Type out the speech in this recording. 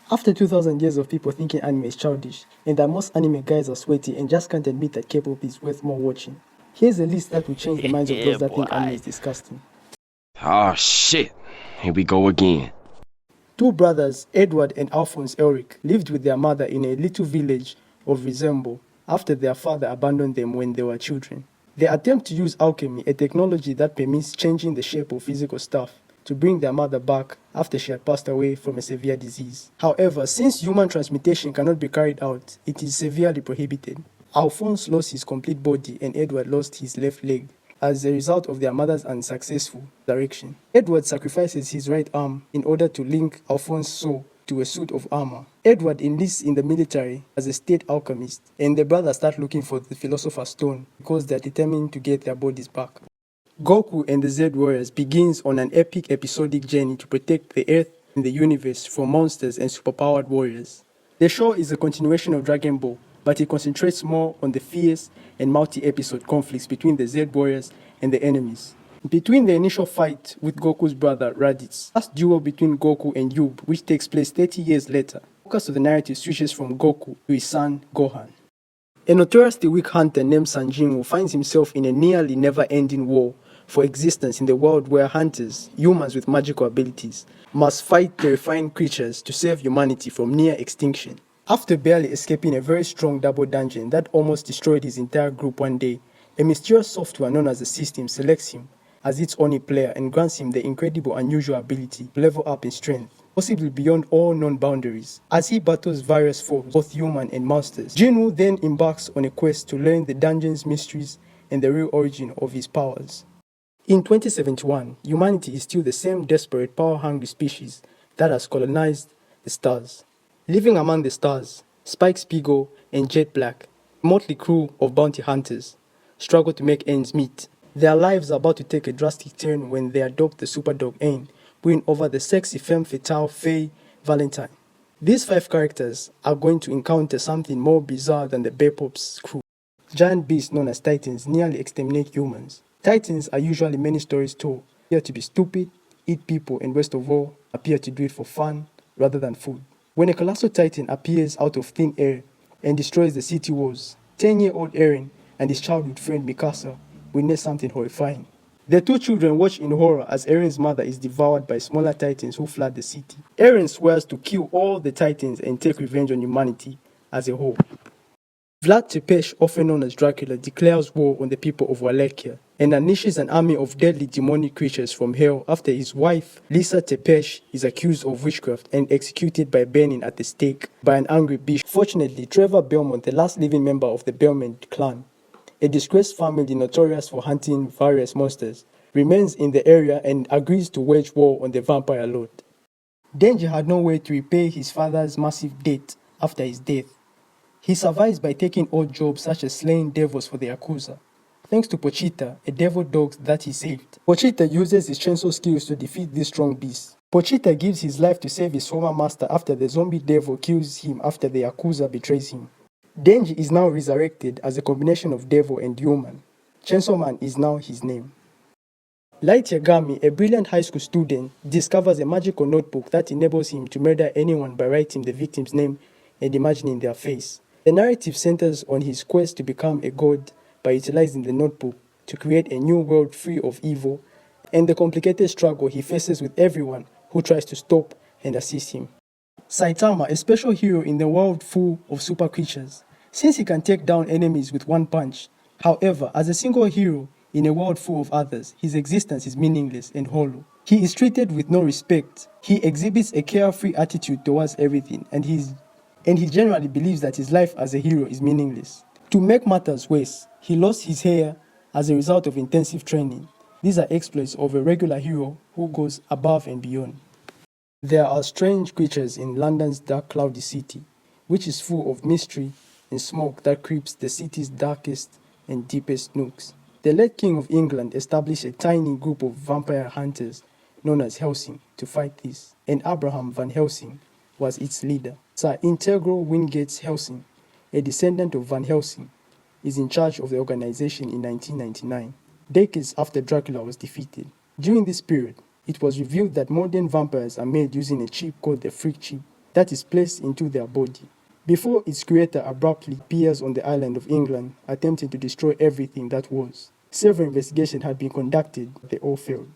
After 2000 years of people thinking anime is childish, and that most anime guys are sweaty and just can't admit that K-pop is worth more watching, here's a list that will change the minds of Yeah, those that think anime boy. is disgusting. Oh shit. Here we go again. Two brothers, Edward and Alphonse Elric, lived with their mother in a little village of Resemble after their father abandoned them when they were children. They attempt to use alchemy, a technology that permits changing the shape of physical stuff, to bring their mother back after she had passed away from a severe disease. However, since human transmutation cannot be carried out, it is severely prohibited. Alphonse lost his complete body and Edward lost his left leg as a result of their mother's unsuccessful direction. Edward sacrifices his right arm in order to link Alphonse's soul to a suit of armor. Edward enlists in the military as a state alchemist, and the brothers start looking for the Philosopher's Stone because they're determined to get their bodies back. Goku and the Z Warriors begins on an epic episodic journey to protect the Earth and the universe from monsters and superpowered warriors. The show is a continuation of Dragon Ball, but it concentrates more on the fierce and multi-episode conflicts between the Z Warriors and the enemies. Between the initial fight with Goku's brother Raditz, last duel between Goku and Yub, which takes place 30 years later, the focus of the narrative switches from Goku to his son Gohan. A notoriously weak hunter named Sanjin finds himself in a nearly never-ending war for existence in the world where hunters, humans with magical abilities, must fight terrifying creatures to save humanity from near extinction. After barely escaping a very strong double dungeon that almost destroyed his entire group one day, a mysterious software known as the System selects him as its only player and grants him the incredible unusual ability to level up in strength, possibly beyond all known boundaries. As he battles various foes, both human and monsters, Jinwoo then embarks on a quest to learn the dungeon's mysteries and the real origin of his powers. In 2071, humanity is still the same desperate, power-hungry species that has colonized the stars. Living among the stars, Spike Spiegel and Jet Black, a motley crew of bounty hunters, struggle to make ends meet. Their lives are about to take a drastic turn when they adopt the superdog Aang, win over the sexy femme fatale Faye Valentine. These 5 characters are going to encounter something more bizarre than the Bebop's crew. Giant beasts known as Titans nearly exterminate humans. Titans are usually many stories tall, appear to be stupid, eat people, and worst of all, appear to do it for fun rather than food. When a colossal Titan appears out of thin air and destroys the city walls, 10-year-old Eren and his childhood friend Mikasa witness something horrifying. The two children watch in horror as Eren's mother is devoured by smaller Titans who flood the city. Eren swears to kill all the Titans and take revenge on humanity as a whole. Vlad Tepes, often known as Dracula, declares war on the people of Wallachia and unleashes an army of deadly demonic creatures from hell after his wife, Lisa Tepes, is accused of witchcraft and executed by burning at the stake by an angry bishop. Fortunately, Trevor Belmont, the last living member of the Belmont clan, a disgraced family notorious for hunting various monsters, remains in the area and agrees to wage war on the vampire lord. Denji had no way to repay his father's massive debt after his death. He survives by taking odd jobs such as slaying devils for the Yakuza, thanks to Pochita, a devil dog that he saved. Pochita uses his chainsaw skills to defeat this strong beast. Pochita gives his life to save his former master after the zombie devil kills him after the Yakuza betrays him. Denji is now resurrected as a combination of devil and human. Chainsaw Man is now his name. Light Yagami, a brilliant high school student, discovers a magical notebook that enables him to murder anyone by writing the victim's name and imagining their face. The narrative centers on his quest to become a god by utilizing the notebook to create a new world free of evil, and the complicated struggle he faces with everyone who tries to stop and assist him. Saitama, a special hero in the world full of super creatures, since he can take down enemies with one punch. However, as a single hero in a world full of others, his existence is meaningless and hollow. He is treated with no respect. He exhibits a carefree attitude towards everything, and he generally believes that his life as a hero is meaningless. To make matters worse, he lost his hair as a result of intensive training. These are exploits of a regular hero who goes above and beyond. There are strange creatures in London's dark, cloudy city, which is full of mystery and smoke that creeps the city's darkest and deepest nooks. The late King of England established a tiny group of vampire hunters known as Helsing to fight this, and Abraham Van Helsing was its leader. Sir Integral Wingate Helsing, a descendant of Van Helsing, is in charge of the organization in 1999, decades after Dracula was defeated. During this period, it was revealed that modern vampires are made using a chip called the Freak chip that is placed into their body. Before its creator abruptly appears on the island of England, attempting to destroy everything that was. Several investigations had been conducted, but they all failed.